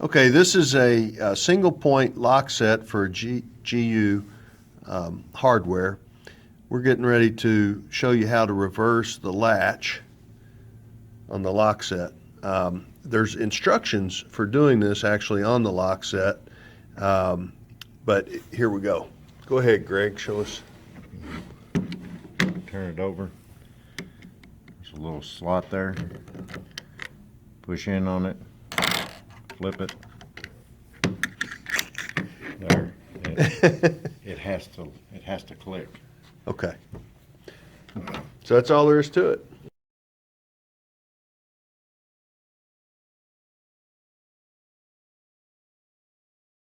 Okay, this is a single point lock set for GU hardware. We're getting ready to show you how to reverse the latch on the lock set. There's instructions for doing this actually on the lock set, but here we go. Go ahead, Greg, show us. Turn it over. There's a little slot there. Push in on it. Flip it. There. It has to click. Okay. So that's all there is to it.